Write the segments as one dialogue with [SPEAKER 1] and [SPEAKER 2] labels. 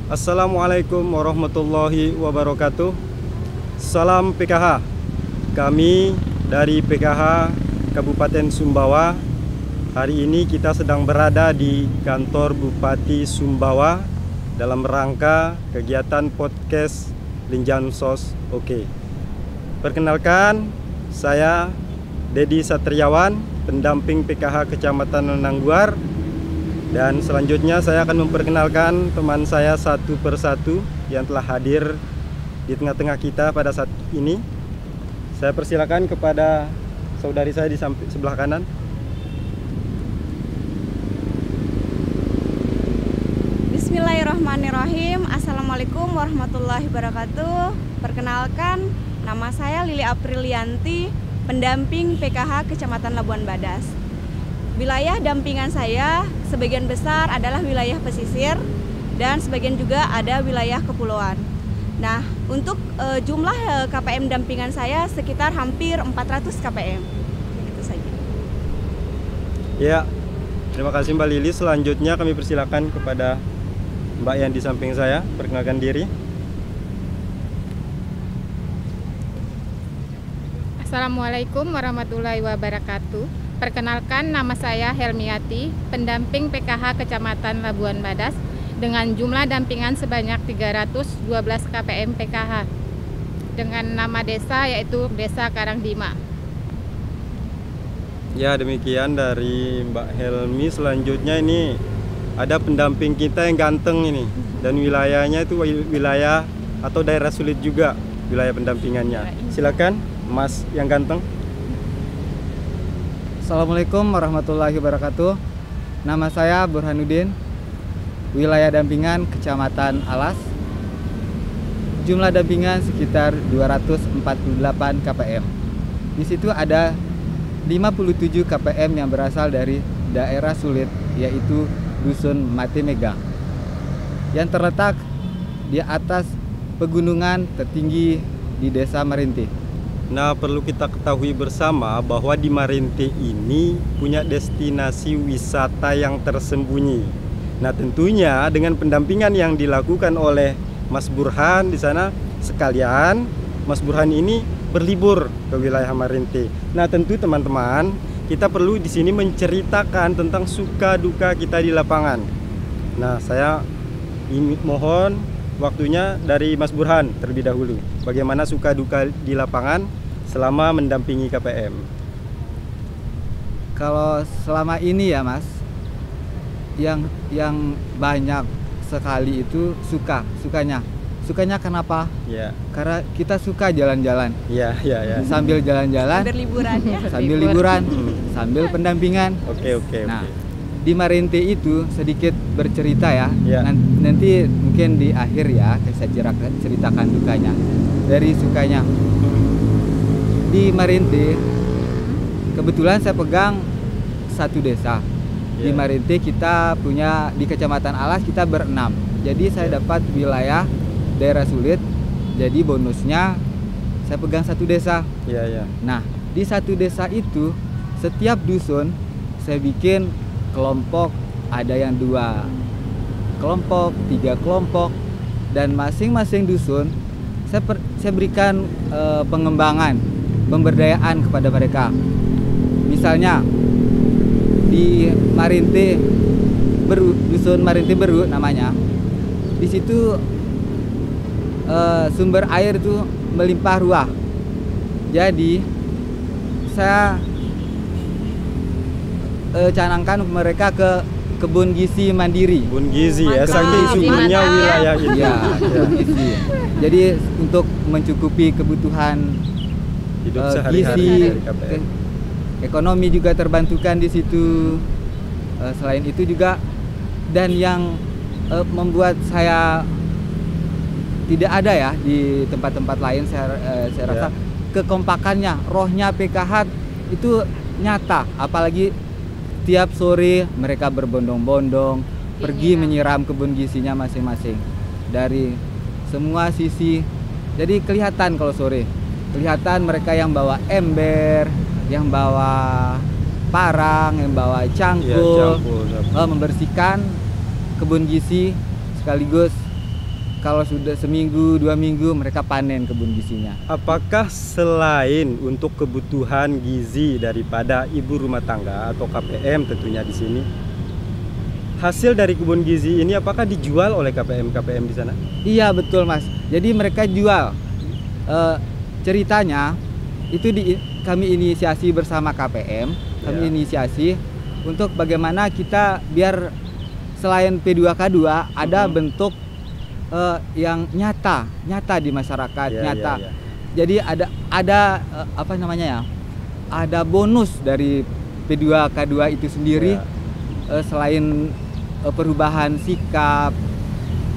[SPEAKER 1] Assalamualaikum warahmatullahi wabarakatuh. Salam PKH. Kami dari PKH Kabupaten Sumbawa. Hari ini kita sedang berada di kantor Bupati Sumbawa dalam rangka kegiatan podcast Linjansos Oke. Perkenalkan, saya Dedi Satriawan, pendamping PKH Kecamatan Nangguar. Dan selanjutnya saya akan memperkenalkan teman saya satu persatu yang telah hadir di tengah-tengah kita pada saat ini. Saya persilakan kepada saudari saya di sebelah kanan.
[SPEAKER 2] Bismillahirrahmanirrahim. Assalamualaikum warahmatullahi wabarakatuh. Perkenalkan, nama saya Lili Aprilianti, pendamping PKH Kecamatan Labuan Badas. Wilayah dampingan saya sebagian besar adalah wilayah pesisir dan sebagian juga ada wilayah kepulauan. Nah, untuk jumlah KPM dampingan saya sekitar hampir 400 KPM. Begitu saja.
[SPEAKER 1] Ya, terima kasih Mbak Lili. Selanjutnya kami persilakan kepada Mbak yang di samping saya, perkenalkan diri.
[SPEAKER 3] Assalamualaikum warahmatullahi wabarakatuh. Perkenalkan, nama saya Helmiati, pendamping PKH Kecamatan Labuan Badas dengan jumlah dampingan sebanyak 312 KPM PKH dengan nama desa yaitu Desa Karangdima.
[SPEAKER 1] Ya, demikian dari Mbak Helmi. Selanjutnya ini ada pendamping kita yang ganteng ini, dan wilayahnya itu wilayah atau daerah sulit juga wilayah pendampingannya. Silakan Mas yang ganteng.
[SPEAKER 4] Assalamualaikum warahmatullahi wabarakatuh. Nama saya Burhanuddin, wilayah dampingan Kecamatan Alas. Jumlah dampingan sekitar 248 KPM. Di situ ada 57 KPM yang berasal dari daerah sulit, yaitu Dusun Mati Megang, yang terletak di atas pegunungan tertinggi di Desa Marinti.
[SPEAKER 1] Nah, perlu kita ketahui bersama bahwa di Marinti ini punya destinasi wisata yang tersembunyi. Nah, tentunya dengan pendampingan yang dilakukan oleh Mas Burhan di sana, sekalian Mas Burhan ini berlibur ke wilayah Marinti. Nah, tentu teman-teman, kita perlu di sini menceritakan tentang suka duka kita di lapangan. Nah, saya mohon waktunya dari Mas Burhan terlebih dahulu. Bagaimana suka duka di lapangan selama mendampingi KPM?
[SPEAKER 4] Kalau selama ini ya Mas, yang banyak sekali itu sukanya kenapa?
[SPEAKER 1] Ya.
[SPEAKER 4] Karena kita suka jalan-jalan.
[SPEAKER 1] Ya.
[SPEAKER 4] Sambil jalan-jalan,
[SPEAKER 2] Sambil liburan ya.
[SPEAKER 4] sambil liburan, sambil pendampingan.
[SPEAKER 1] Oke.
[SPEAKER 4] Nah, di Marinti itu sedikit bercerita ya.
[SPEAKER 1] Ya.
[SPEAKER 4] Nanti mungkin di akhir ya saya ceritakan dukanya. Dari sukanya. Di Marinti kebetulan saya pegang satu desa. Di Marinti kita punya, di Kecamatan Alas kita berenam. Jadi saya dapat wilayah daerah sulit. Jadi bonusnya saya pegang satu desa.
[SPEAKER 1] Iya.
[SPEAKER 4] Nah, di satu desa itu setiap dusun saya bikin kelompok, ada yang 2 kelompok, 3 kelompok, dan masing-masing dusun saya berikan pengembangan, pemberdayaan kepada mereka. Misalnya di Marinti Beru, dusun Marinti Beru namanya. Di situ sumber air itu melimpah ruah. Jadi saya canangkan mereka ke kebun gizi mandiri.
[SPEAKER 1] Kebun gizi ya,
[SPEAKER 2] Mantap.
[SPEAKER 1] saking suburnya
[SPEAKER 2] Mantap.
[SPEAKER 1] wilayah ini.
[SPEAKER 4] Ya, kebun gizi. Jadi untuk mencukupi kebutuhan
[SPEAKER 1] Hidup
[SPEAKER 4] gizi,
[SPEAKER 1] sehari-hari dari KPM.
[SPEAKER 4] ekonomi juga terbantukan di situ. Selain itu juga, dan yang membuat saya tidak ada ya di tempat-tempat lain, saya rasa kekompakannya, rohnya PKH itu nyata. Apalagi tiap sore mereka berbondong-bondong pergi menyiram kebun gizinya masing-masing dari semua sisi. Jadi kelihatan kalau sore, kelihatan mereka yang bawa ember, yang bawa parang, yang bawa cangkul, membersihkan kebun gizi sekaligus kalau sudah seminggu 2 minggu mereka panen kebun gizinya.
[SPEAKER 1] Apakah selain untuk kebutuhan gizi daripada ibu rumah tangga atau KPM tentunya di sini, hasil dari kebun gizi ini apakah dijual oleh KPM di sana?
[SPEAKER 4] Iya betul Mas. Jadi mereka jual. Ceritanya itu kami inisiasi bersama KPM. Kami inisiasi untuk bagaimana kita biar selain P2K2 ada bentuk yang nyata di masyarakat, nyata. Jadi ada apa namanya ya? Ada bonus dari P2K2 itu sendiri selain perubahan sikap,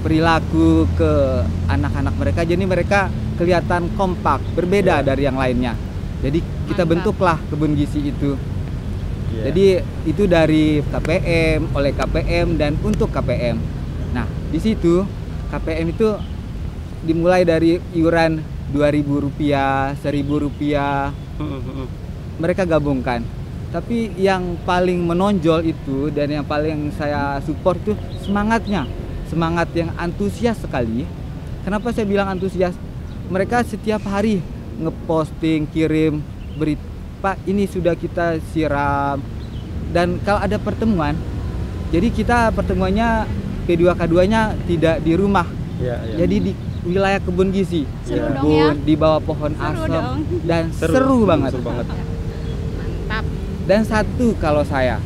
[SPEAKER 4] perilaku ke anak-anak mereka, jadi mereka kelihatan kompak, berbeda dari yang lainnya. Jadi kita bentuklah kebun gizi itu. Jadi itu dari KPM, oleh KPM dan untuk KPM. Nah, di situ KPM itu dimulai dari iuran Rp2.000, Rp1.000. Mereka gabungkan. Tapi yang paling menonjol itu dan yang paling saya support itu semangatnya. Semangat yang antusias sekali. Kenapa saya bilang antusias? Mereka setiap hari ngeposting, kirim berita, Pak ini sudah kita siram. Dan kalau ada pertemuan, jadi kita pertemuannya P2K2-nya tidak di rumah, jadi di wilayah kebun gizi, di bawah pohon asem, dan seru banget.
[SPEAKER 3] Mantap.
[SPEAKER 4] Dan satu kalau saya,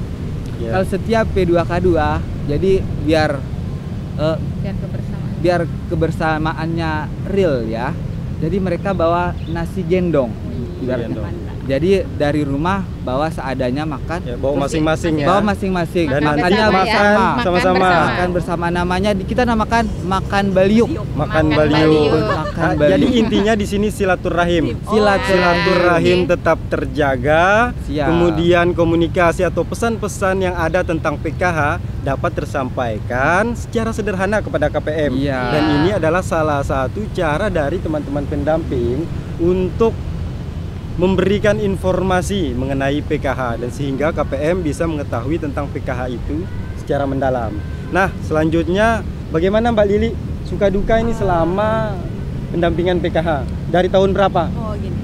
[SPEAKER 4] kalau setiap P2K2, jadi biar kebersamaannya real ya. Jadi mereka bawa nasi gendong, jadi dari rumah bawa seadanya makan.
[SPEAKER 1] Bawa masing-masing ya.
[SPEAKER 4] Bawa masing-masing.
[SPEAKER 1] Dan
[SPEAKER 4] makannya
[SPEAKER 1] sama-sama.
[SPEAKER 4] Makan bersama, namanya kita namakan makan baliuk.
[SPEAKER 1] Makan baliuk. Jadi intinya di sini silaturahim. Silaturahim tetap terjaga. Kemudian komunikasi atau pesan-pesan yang ada tentang PKH dapat tersampaikan secara sederhana kepada KPM. Dan ini adalah salah satu cara dari teman-teman pendamping untuk memberikan informasi mengenai PKH dan sehingga KPM bisa mengetahui tentang PKH itu secara mendalam. Nah, selanjutnya bagaimana Mbak Lili suka duka ini selama pendampingan PKH? Dari tahun berapa?
[SPEAKER 2] Oh gini,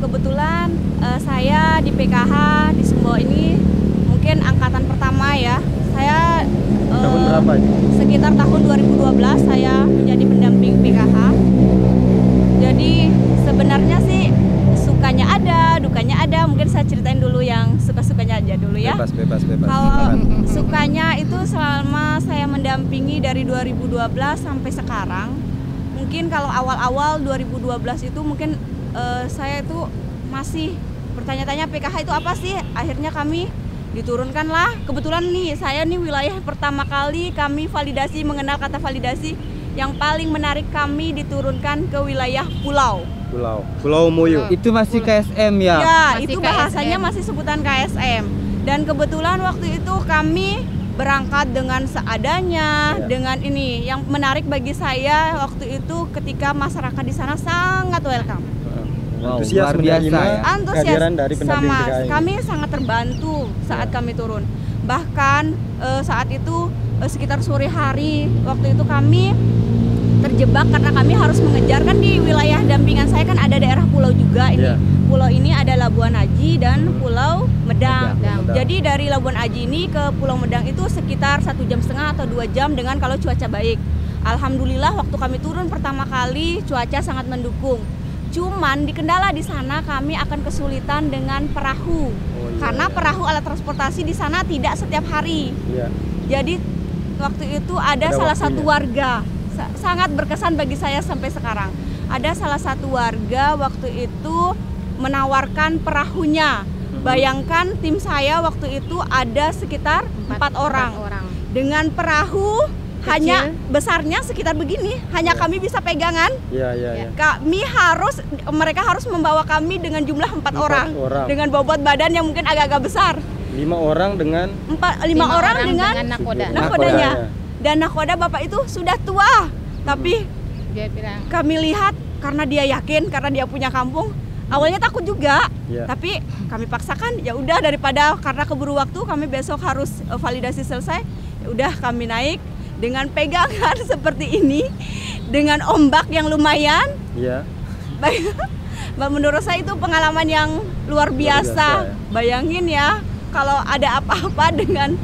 [SPEAKER 2] kebetulan saya di PKH di Sumbawa ini mungkin angkatan pertama ya. Saya
[SPEAKER 1] tahun berapa?
[SPEAKER 2] Sekitar tahun 2012 saya menjadi pendamping PKH. Jadi sebenarnya sih sukanya ada, dukanya ada. Mungkin saya ceritain dulu yang suka-sukanya aja dulu ya.
[SPEAKER 1] Bebas.
[SPEAKER 2] Kalau sukanya itu selama saya mendampingi dari 2012 sampai sekarang. Mungkin kalau awal-awal 2012 itu mungkin saya itu masih bertanya-tanya PKH itu apa sih. Akhirnya kami diturunkanlah. Kebetulan nih saya nih wilayah pertama kali kami validasi, mengenal kata validasi. Yang paling menarik kami diturunkan ke wilayah Pulau Moyo.
[SPEAKER 4] Itu masih KSM ya?
[SPEAKER 2] Ya,
[SPEAKER 3] masih
[SPEAKER 2] itu
[SPEAKER 3] KSM.
[SPEAKER 2] bahasanya masih sebutan KSM. Dan kebetulan waktu itu kami berangkat dengan seadanya, dengan ini. Yang menarik bagi saya waktu itu ketika masyarakat di sana sangat welcome.
[SPEAKER 1] Antusias
[SPEAKER 4] menerima
[SPEAKER 2] Antusias
[SPEAKER 1] dari pendamping
[SPEAKER 2] sama.
[SPEAKER 1] PKH.
[SPEAKER 2] Kami sangat terbantu saat kami turun. Bahkan saat itu sekitar sore hari waktu itu kami terjebak karena kami harus mengejar, kan di wilayah dampingan saya kan ada daerah pulau juga ini. Pulau ini ada Labuan Aji dan Pulau Medang. Jadi dari Labuan Aji ini ke Pulau Medang itu sekitar 1,5 jam atau 2 jam dengan kalau cuaca baik. Alhamdulillah waktu kami turun pertama kali cuaca sangat mendukung. Cuman di kendala di sana kami akan kesulitan dengan perahu. Karena perahu alat transportasi di sana tidak setiap hari. Jadi waktu itu ada salah satu warga, sangat berkesan bagi saya sampai sekarang. Ada salah satu warga waktu itu menawarkan perahunya. Bayangkan tim saya waktu itu ada sekitar 4 orang. Dengan perahu kecil, hanya besarnya sekitar begini, hanya kami bisa pegangan. Mereka harus membawa kami dengan jumlah 4 orang. Dengan bobot badan yang mungkin agak-agak besar.
[SPEAKER 1] 5 orang dengan
[SPEAKER 2] 5 orang dengan nakodanya. Dan nakoda bapak itu sudah tua, tapi
[SPEAKER 3] dia bilang,
[SPEAKER 2] kami lihat karena dia yakin, karena dia punya kampung. Awalnya takut juga, tapi kami paksakan. Ya udah, daripada karena keburu waktu, kami besok harus validasi selesai. Ya udah kami naik dengan pegangan seperti ini, dengan ombak yang lumayan.
[SPEAKER 1] Iya.
[SPEAKER 2] Menurut saya itu pengalaman yang luar biasa.
[SPEAKER 1] Ya.
[SPEAKER 2] Bayangin ya, kalau ada apa-apa dengan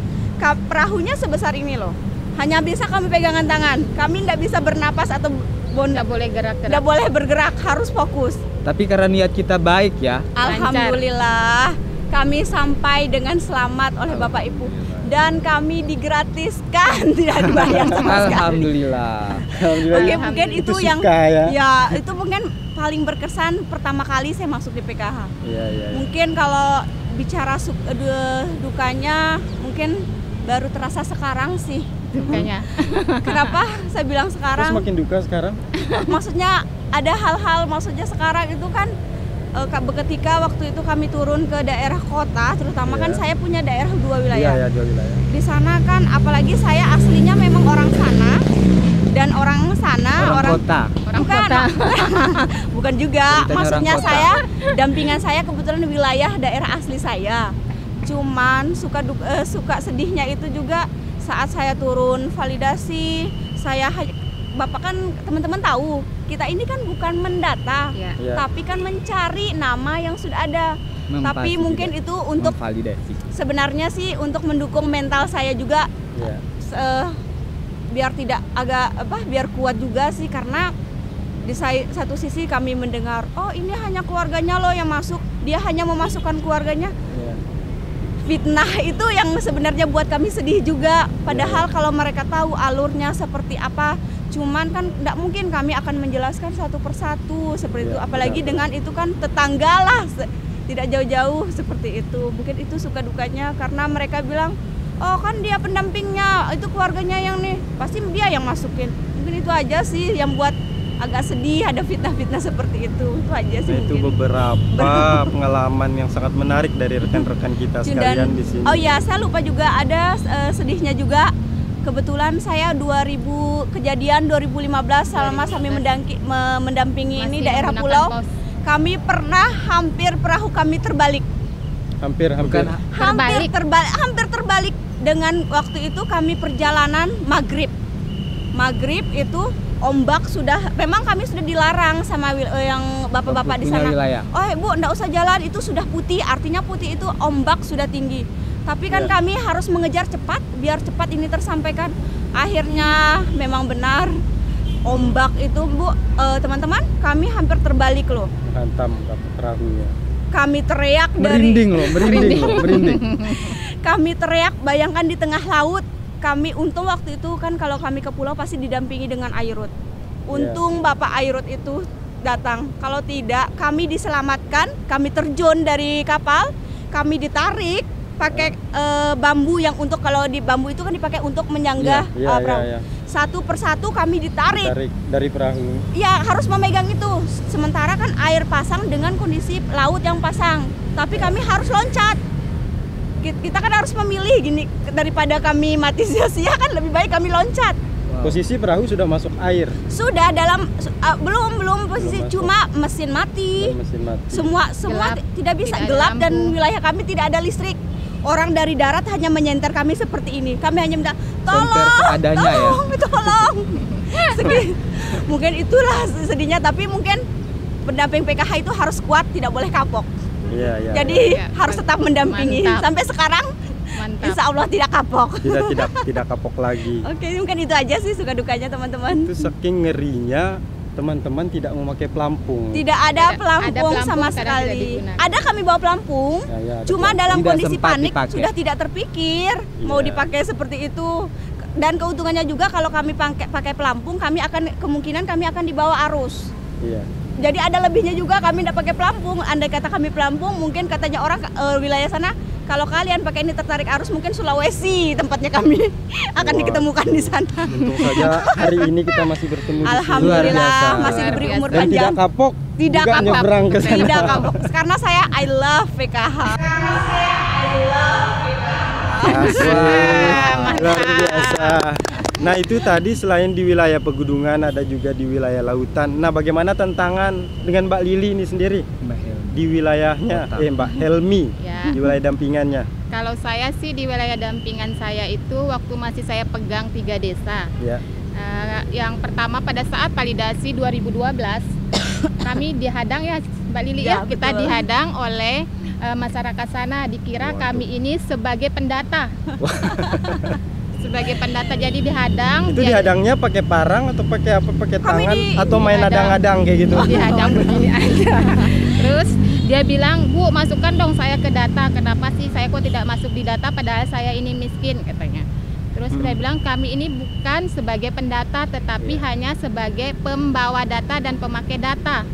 [SPEAKER 2] perahunya sebesar ini loh. Hanya bisa kami pegangan tangan. Kami tidak bisa bernapas atau
[SPEAKER 3] Nggak boleh gerak-gerak.
[SPEAKER 2] tidak boleh bergerak, harus fokus.
[SPEAKER 4] Tapi karena niat kita baik ya.
[SPEAKER 2] Alhamdulillah, kami sampai dengan selamat oleh Bapak Ibu. Dan kami digratiskan, tidak dibayar sama sekali.
[SPEAKER 4] Alhamdulillah.
[SPEAKER 2] Mungkin itu yang
[SPEAKER 1] ya.
[SPEAKER 2] itu mungkin paling berkesan pertama kali saya masuk di PKH.
[SPEAKER 1] Iya.
[SPEAKER 2] Mungkin kalau bicara dukanya mungkin baru terasa sekarang sih.
[SPEAKER 3] Dukanya.
[SPEAKER 2] Kenapa saya bilang
[SPEAKER 1] Terus
[SPEAKER 2] sekarang?
[SPEAKER 1] makin duka sekarang?
[SPEAKER 2] Maksudnya ada hal-hal, maksudnya sekarang itu kan ketika waktu itu kami turun ke daerah kota, terutama kan saya punya daerah 2 wilayah.
[SPEAKER 1] Iya, 2 wilayah.
[SPEAKER 2] Di sana kan apalagi saya aslinya memang orang sana, dan orang sana
[SPEAKER 4] Orang kota.
[SPEAKER 3] Orang
[SPEAKER 2] bukan,
[SPEAKER 3] kota.
[SPEAKER 2] bukan juga.
[SPEAKER 4] Ceritanya
[SPEAKER 2] Maksudnya
[SPEAKER 4] orang kota.
[SPEAKER 2] saya dampingan saya kebetulan wilayah daerah asli saya. Cuman suka sedihnya itu juga saat saya turun validasi, Bapak kan teman-teman tahu, kita ini kan bukan mendata,
[SPEAKER 3] Ya.
[SPEAKER 1] Iya.
[SPEAKER 2] tapi kan mencari nama yang sudah ada. Tapi mungkin itu untuk
[SPEAKER 4] memvalidasi.
[SPEAKER 2] sebenarnya sih untuk mendukung mental saya juga,
[SPEAKER 1] Iya.
[SPEAKER 2] biar tidak biar kuat juga sih, karena di satu sisi kami mendengar, oh ini hanya keluarganya loh yang masuk, dia hanya memasukkan keluarganya.
[SPEAKER 1] Iya.
[SPEAKER 2] Fitnah itu yang sebenarnya buat kami sedih juga. Padahal kalau mereka tahu alurnya seperti apa, cuman kan tidak mungkin kami akan menjelaskan satu persatu seperti itu. Apalagi dengan itu kan tetangga lah, tidak jauh-jauh seperti itu. Mungkin itu suka dukanya karena mereka bilang, oh kan dia pendampingnya, itu keluarganya yang nih, pasti dia yang masukin. Mungkin itu aja sih yang buat agak sedih, ada fitnah-fitnah seperti itu aja sih.
[SPEAKER 1] Nah, itu
[SPEAKER 2] mungkin
[SPEAKER 1] beberapa pengalaman yang sangat menarik dari rekan-rekan kita sekalian di sini.
[SPEAKER 2] Oh iya, saya lupa juga ada sedihnya juga. Kebetulan saya 2015 selama kami mendampingi ini
[SPEAKER 3] Masih
[SPEAKER 2] daerah
[SPEAKER 3] menggunakan
[SPEAKER 2] pulau,
[SPEAKER 3] pos.
[SPEAKER 2] kami pernah hampir perahu kami terbalik.
[SPEAKER 1] Hampir.
[SPEAKER 2] Hampir terbalik dengan waktu itu kami perjalanan maghrib itu ombak sudah, memang kami sudah dilarang sama yang bapak-bapak di sana.
[SPEAKER 4] Wilayah.
[SPEAKER 2] Oh Bu, enggak usah jalan, itu sudah putih, artinya putih itu ombak sudah tinggi. Tapi kan kami harus mengejar cepat, biar cepat ini tersampaikan. Akhirnya memang benar ombak itu Bu, teman-teman, kami hampir terbalik loh.
[SPEAKER 1] Hantam perahunya.
[SPEAKER 2] Kami teriak
[SPEAKER 4] Merinding.
[SPEAKER 2] Kami teriak, bayangkan di tengah laut. Kami untung waktu itu kan kalau kami ke pulau pasti didampingi dengan airut. Untung Bapak airut itu datang. Kalau tidak, kami diselamatkan, kami terjun dari kapal, kami ditarik pakai bambu yang untuk, kalau di bambu itu kan dipakai untuk menyanggah perahu.
[SPEAKER 1] Iya.
[SPEAKER 2] Satu persatu kami ditarik.
[SPEAKER 1] Dari perahu.
[SPEAKER 2] Ya harus memegang itu. Sementara kan air pasang dengan kondisi laut yang pasang. Tapi kami harus loncat. Kita kan harus memilih gini, daripada kami mati sia-sia kan lebih baik kami loncat.
[SPEAKER 1] Posisi perahu sudah masuk air.
[SPEAKER 2] Sudah dalam belum posisi,
[SPEAKER 1] Belum
[SPEAKER 2] cuma mesin mati.
[SPEAKER 1] Mesin mati.
[SPEAKER 2] Semua
[SPEAKER 3] Gelap,
[SPEAKER 2] tidak bisa,
[SPEAKER 3] tidak ada
[SPEAKER 2] gelap, dan
[SPEAKER 3] lampu.
[SPEAKER 2] wilayah kami tidak ada listrik. Orang dari darat hanya menyenter kami seperti ini. Kami hanya minta tolong, tolong. Mungkin itulah sedihnya, tapi mungkin pendamping PKH itu harus kuat, tidak boleh kapok.
[SPEAKER 1] Iya.
[SPEAKER 2] Jadi
[SPEAKER 3] Iya.
[SPEAKER 2] harus tetap mendampingi.
[SPEAKER 3] Mantap.
[SPEAKER 2] Sampai sekarang
[SPEAKER 3] Mantap.
[SPEAKER 2] insya Allah tidak kapok.
[SPEAKER 1] Tidak kapok lagi.
[SPEAKER 2] Oke, mungkin itu aja sih suka dukanya teman-teman.
[SPEAKER 1] Itu saking ngerinya teman-teman tidak memakai pelampung.
[SPEAKER 2] Tidak ada
[SPEAKER 3] Ada
[SPEAKER 2] pelampung
[SPEAKER 3] pelampung,
[SPEAKER 2] sama
[SPEAKER 3] kadang
[SPEAKER 2] sekali.
[SPEAKER 3] tidak digunakan.
[SPEAKER 2] Ada kami bawa pelampung,
[SPEAKER 1] Ya, ada
[SPEAKER 2] cuma
[SPEAKER 1] pelampung.
[SPEAKER 2] dalam
[SPEAKER 4] Tidak
[SPEAKER 2] kondisi
[SPEAKER 4] sempat
[SPEAKER 2] panik
[SPEAKER 4] dipakai.
[SPEAKER 2] sudah tidak terpikir mau
[SPEAKER 1] Iya.
[SPEAKER 2] dipakai seperti itu. Dan keuntungannya juga kalau kami pakai pelampung, kemungkinan kami akan dibawa arus.
[SPEAKER 1] Iya.
[SPEAKER 2] Jadi ada lebihnya juga kami tidak pakai pelampung. Andai kata kami pelampung, mungkin katanya orang wilayah sana, kalau kalian pakai ini tertarik arus, mungkin Sulawesi tempatnya kami akan
[SPEAKER 1] Wah.
[SPEAKER 2] diketemukan di sana.
[SPEAKER 1] Untung saja hari ini kita masih bertemu di sini.
[SPEAKER 2] Alhamdulillah
[SPEAKER 4] biasa.
[SPEAKER 2] masih
[SPEAKER 3] Luar
[SPEAKER 2] diberi
[SPEAKER 3] biasa.
[SPEAKER 2] umur
[SPEAKER 1] Dan
[SPEAKER 2] panjang.
[SPEAKER 1] tidak kapok.
[SPEAKER 2] Tidak
[SPEAKER 1] juga
[SPEAKER 2] kapok.
[SPEAKER 1] nyebrang ke sana.
[SPEAKER 2] Tidak kapok. Karena saya I love PKH.
[SPEAKER 1] Asik. Luar biasa. Nah itu tadi selain di wilayah pegunungan ada juga di wilayah lautan. Nah bagaimana tantangan dengan Mbak Lili ini sendiri
[SPEAKER 4] Mbak Hel.
[SPEAKER 1] di wilayahnya,
[SPEAKER 4] Kota.
[SPEAKER 1] Mbak Helmi
[SPEAKER 3] Ya.
[SPEAKER 1] di wilayah dampingannya?
[SPEAKER 3] Kalau saya sih di wilayah dampingan saya itu waktu masih saya pegang 3 desa.
[SPEAKER 1] Ya.
[SPEAKER 3] Yang pertama pada saat validasi 2012 kami dihadang ya Mbak Lili ya, kita
[SPEAKER 2] betul.
[SPEAKER 3] dihadang oleh masyarakat sana, dikira kami ini sebagai pendata. Sebagai pendata, jadi dihadang.
[SPEAKER 1] Itu
[SPEAKER 3] dia-
[SPEAKER 1] dihadangnya pakai parang atau pakai apa? Pakai
[SPEAKER 2] Kami
[SPEAKER 1] tangan atau main
[SPEAKER 3] dihadang.
[SPEAKER 1] adang-adang kayak gitu?
[SPEAKER 3] Dihadang begini aja. Terus dia bilang, "Bu, masukkan dong saya ke data. Kenapa sih saya kok tidak masuk di data padahal saya ini miskin," katanya. Terus dia bilang, "Kami ini bukan sebagai pendata tetapi hanya sebagai pembawa data dan pemakai data."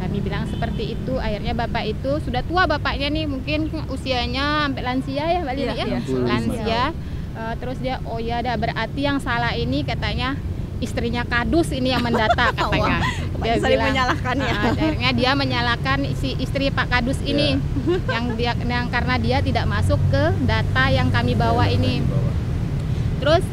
[SPEAKER 3] Kami bilang seperti itu. Akhirnya bapak itu sudah tua, bapaknya nih mungkin usianya sampai lansia ya Mbak Lili
[SPEAKER 2] Iya,
[SPEAKER 3] ya.
[SPEAKER 2] iya.
[SPEAKER 3] Lansia. Terus dia, "Oh ya, dah berarti yang salah ini katanya istrinya Kadus ini yang mendata," katanya. Dia
[SPEAKER 2] saling
[SPEAKER 3] bilang,
[SPEAKER 2] menyalahkan ya.
[SPEAKER 3] akhirnya dia menyalahkan si istri Pak Kadus ini yang karena dia tidak masuk ke data yang kami bawa ini. Terus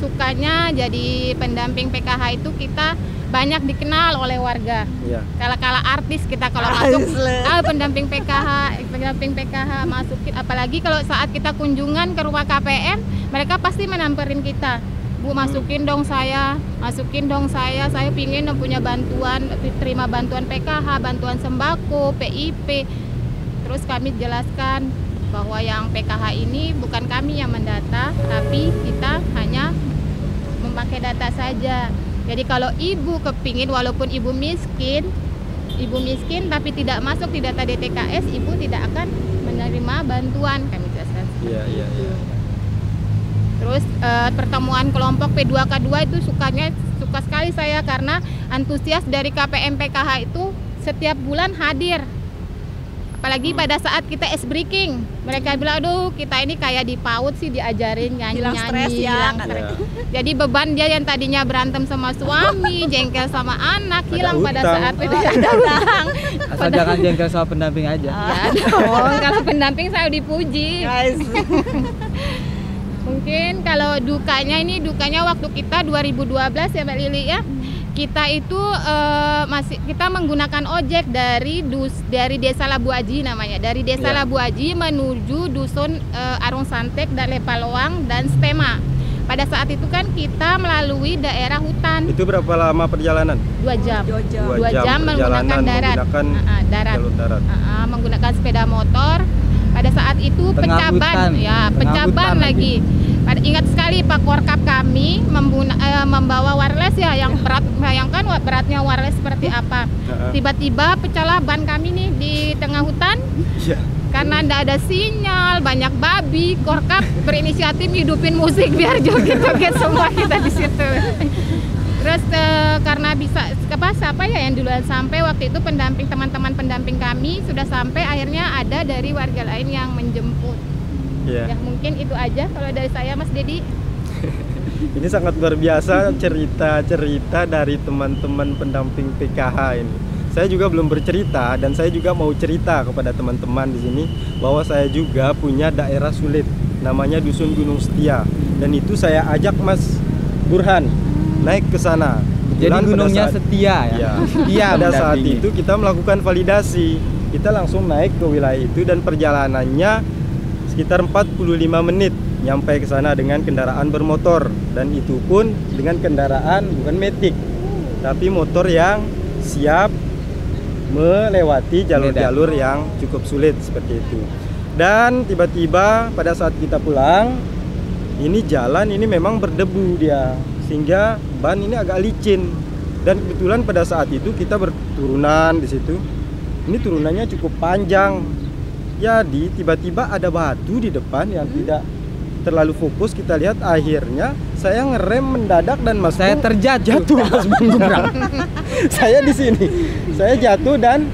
[SPEAKER 3] sukanya jadi pendamping PKH itu kita banyak dikenal oleh warga.
[SPEAKER 1] Iya.
[SPEAKER 3] Kala-kala artis kita kalau masuk, pendamping PKH masukin. Apalagi kalau saat kita kunjungan ke rumah KPM, mereka pasti menamperin kita. "Bu, masukin dong saya pingin punya bantuan, terima bantuan PKH, bantuan sembako, PIP." Terus kami jelaskan bahwa yang PKH ini bukan kami yang mendata, tapi kita hanya memakai data saja. Jadi kalau ibu kepingin, walaupun ibu miskin tapi tidak masuk di data DTKS, ibu tidak akan menerima bantuan, kami jelaskan.
[SPEAKER 1] Iya.
[SPEAKER 3] Terus pertemuan kelompok P2K2 itu suka sekali saya karena antusias dari KPM PKH itu setiap bulan hadir. Apalagi pada saat kita ice breaking, mereka bilang, "Aduh, kita ini kayak di PAUD sih diajarin
[SPEAKER 2] Hilang
[SPEAKER 3] nyanyi-nyanyi,
[SPEAKER 2] stres ya,
[SPEAKER 3] hilang
[SPEAKER 2] katanya.
[SPEAKER 3] stres." Jadi beban dia yang tadinya berantem sama suami, jengkel sama anak,
[SPEAKER 1] Ada
[SPEAKER 3] hilang pada
[SPEAKER 1] hutang.
[SPEAKER 3] saat ada hutang.
[SPEAKER 4] Asal jangan jengkel sama pendamping aja.
[SPEAKER 3] Ya dong, kalau pendamping saya dipuji.
[SPEAKER 2] Guys,
[SPEAKER 3] Mungkin kalau dukanya waktu kita 2012 ya Mbak Lili ya. Kita itu kita menggunakan ojek dari Desa Labu Aji namanya. Dari Desa
[SPEAKER 1] Ya.
[SPEAKER 3] Labu Aji menuju dusun Arung Santek dan Lepaloang dan Stema. Pada saat itu kan kita melalui daerah hutan
[SPEAKER 1] Itu berapa lama perjalanan?
[SPEAKER 3] 2 jam.
[SPEAKER 2] Jojo.
[SPEAKER 3] 2 jam menggunakan
[SPEAKER 1] perjalanan
[SPEAKER 3] darat.
[SPEAKER 1] menggunakan
[SPEAKER 3] Darat.
[SPEAKER 1] jalur darat.
[SPEAKER 3] Menggunakan sepeda motor. Pada saat itu
[SPEAKER 4] Tengah
[SPEAKER 3] pencaban,
[SPEAKER 4] hutan. Tengah
[SPEAKER 3] pencaban
[SPEAKER 4] hutan
[SPEAKER 3] lagi. Ingat sekali Pak Korkap kami membawa wireless ya, yang berat, bayangkan beratnya wireless seperti apa. Tiba-tiba pecahlah ban kami nih di tengah hutan.
[SPEAKER 1] Iya.
[SPEAKER 3] Karena tidak ada sinyal, banyak babi. Korkap berinisiatif hidupin musik biar joget-joget semua kita di situ. Terus karena bisa siapa ya yang duluan sampai, waktu itu teman-teman pendamping kami sudah sampai, akhirnya ada dari warga lain yang menjemput.
[SPEAKER 1] Iya.
[SPEAKER 3] Ya mungkin itu aja kalau dari saya Mas Dedi.
[SPEAKER 1] Ini sangat luar biasa cerita-cerita dari teman-teman pendamping PKH ini. Saya juga belum bercerita dan saya juga mau cerita kepada teman-teman di sini bahwa saya juga punya daerah sulit namanya Dusun Gunung Setia, dan itu saya ajak Mas Burhan naik ke sana.
[SPEAKER 4] Jadi
[SPEAKER 1] Kebetulan pada
[SPEAKER 4] gunungnya
[SPEAKER 1] saat-
[SPEAKER 4] setia ya.
[SPEAKER 1] Ya.
[SPEAKER 4] Setia
[SPEAKER 1] Pada saat
[SPEAKER 4] mendampingi.
[SPEAKER 1] itu kita melakukan validasi. Kita langsung naik ke wilayah itu dan perjalanannya sekitar 45 menit nyampe ke sana dengan kendaraan bermotor, dan itu pun dengan kendaraan bukan metik tapi motor yang siap melewati jalur-jalur yang cukup sulit seperti itu. Dan tiba-tiba pada saat kita pulang, ini jalan ini memang berdebu dia, sehingga ban ini agak licin. Dan kebetulan pada saat itu kita berturunan di situ. Ini turunannya cukup panjang. Jadi tiba-tiba ada batu di depan yang tidak terlalu fokus kita lihat. Akhirnya saya ngerem mendadak dan Mas
[SPEAKER 4] Saya
[SPEAKER 1] Bung
[SPEAKER 4] terjatuh.
[SPEAKER 1] Mas Bung nyebrang. Saya di sini. Saya jatuh dan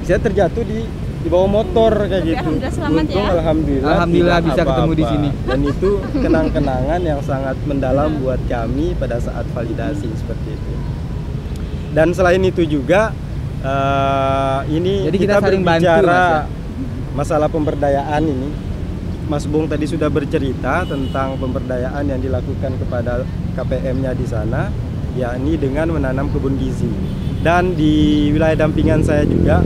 [SPEAKER 1] saya terjatuh di bawah motor kayak
[SPEAKER 2] Tapi
[SPEAKER 1] gitu.
[SPEAKER 2] alhamdulillah selamat
[SPEAKER 1] Untung
[SPEAKER 2] ya.
[SPEAKER 1] Alhamdulillah
[SPEAKER 4] bisa
[SPEAKER 1] tidak
[SPEAKER 4] ketemu di
[SPEAKER 1] apa-apa.
[SPEAKER 4] sini.
[SPEAKER 1] Dan itu kenang-kenangan yang sangat mendalam buat kami pada saat validasi seperti itu. Dan selain itu juga ini
[SPEAKER 4] Jadi kita saling bantu,
[SPEAKER 1] berbicara
[SPEAKER 4] Mas, ya?
[SPEAKER 1] masalah pemberdayaan ini. Mas Bung tadi sudah bercerita tentang pemberdayaan yang dilakukan kepada KPM-nya di sana, yakni dengan menanam kebun gizi. Dan di wilayah dampingan saya juga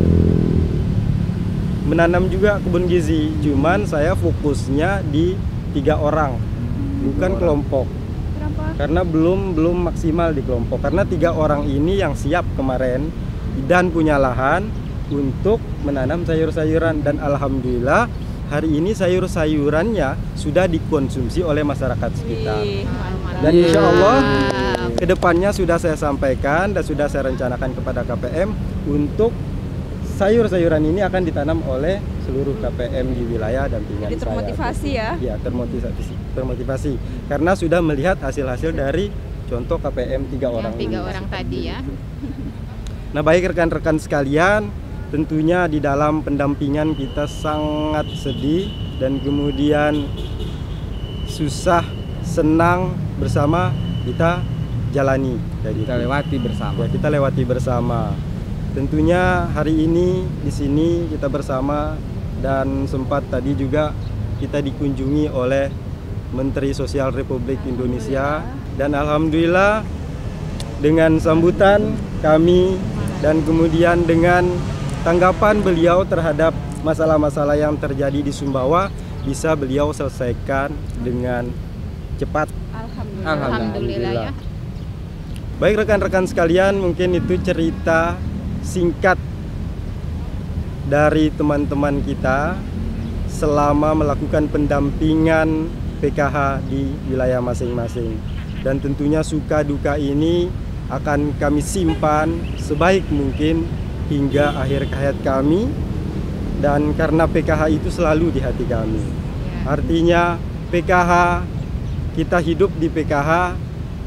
[SPEAKER 1] menanam juga kebun gizi. Cuman saya fokusnya di 3 orang, bukan kelompok.
[SPEAKER 2] Kenapa?
[SPEAKER 1] Karena belum maksimal di kelompok. Karena 3 orang ini yang siap kemarin dan punya lahan untuk menanam sayur-sayuran, dan alhamdulillah hari ini sayur-sayurannya sudah dikonsumsi oleh masyarakat sekitar. Dan insya Allah kedepannya sudah saya sampaikan dan sudah saya rencanakan kepada KPM untuk sayur-sayuran ini akan ditanam oleh seluruh KPM di wilayah dampingan
[SPEAKER 2] Jadi termotivasi
[SPEAKER 1] saya.
[SPEAKER 2] ya?
[SPEAKER 1] Ya, termotivasi karena sudah melihat hasil-hasil dari contoh KPM 3 orang
[SPEAKER 3] Yang 3
[SPEAKER 1] ini.
[SPEAKER 3] orang tadi ya.
[SPEAKER 1] Nah, baik rekan-rekan sekalian, tentunya di dalam pendampingan kita sangat sedih dan kemudian susah, senang bersama kita jalani. Jadi
[SPEAKER 4] Kita lewati bersama.
[SPEAKER 1] ya, kita lewati bersama. Tentunya hari ini di sini kita bersama, dan sempat tadi juga kita dikunjungi oleh Menteri Sosial Republik Indonesia, dan alhamdulillah dengan sambutan kami dan kemudian dengan tanggapan beliau terhadap masalah-masalah yang terjadi di Sumbawa bisa beliau selesaikan dengan cepat.
[SPEAKER 3] Alhamdulillah ya.
[SPEAKER 1] Baik rekan-rekan sekalian, mungkin itu cerita singkat dari teman-teman kita selama melakukan pendampingan PKH di wilayah masing-masing. Dan tentunya suka duka ini akan kami simpan sebaik mungkin hingga akhir hayat kami, dan karena PKH itu selalu di hati kami. Artinya PKH, kita hidup di PKH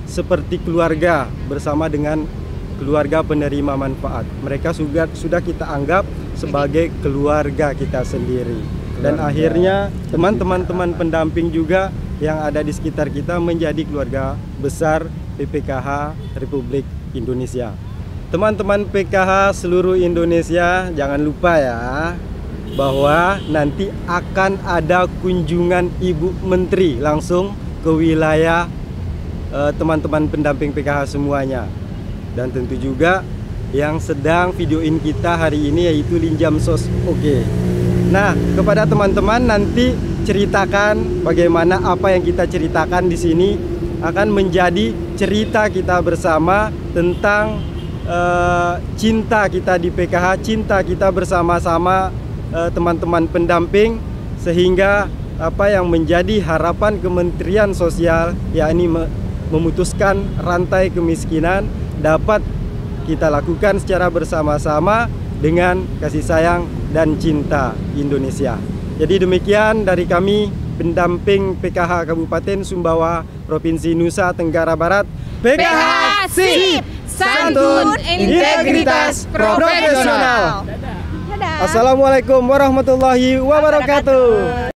[SPEAKER 1] seperti keluarga bersama dengan keluarga penerima manfaat. Mereka sudah kita anggap sebagai keluarga kita sendiri. Dan akhirnya teman-teman pendamping juga yang ada di sekitar kita menjadi keluarga besar PPKH Republik Indonesia. Teman-teman PKH seluruh Indonesia, jangan lupa ya bahwa nanti akan ada kunjungan Ibu Menteri langsung ke wilayah teman-teman pendamping PKH semuanya. Dan tentu juga yang sedang videoin kita hari ini yaitu Linjam Sos. Oke. Nah, kepada teman-teman nanti ceritakan bagaimana apa yang kita ceritakan di sini akan menjadi cerita kita bersama tentang cinta kita di PKH, cinta kita bersama-sama teman-teman pendamping, sehingga apa yang menjadi harapan Kementerian Sosial, yakni memutuskan rantai kemiskinan, dapat kita lakukan secara bersama-sama dengan kasih sayang dan cinta Indonesia. Jadi demikian dari kami pendamping PKH Kabupaten Sumbawa, Provinsi Nusa Tenggara Barat.
[SPEAKER 3] PKH sip, santun, integritas, profesional.
[SPEAKER 2] Dadah.
[SPEAKER 1] Assalamualaikum warahmatullahi wabarakatuh.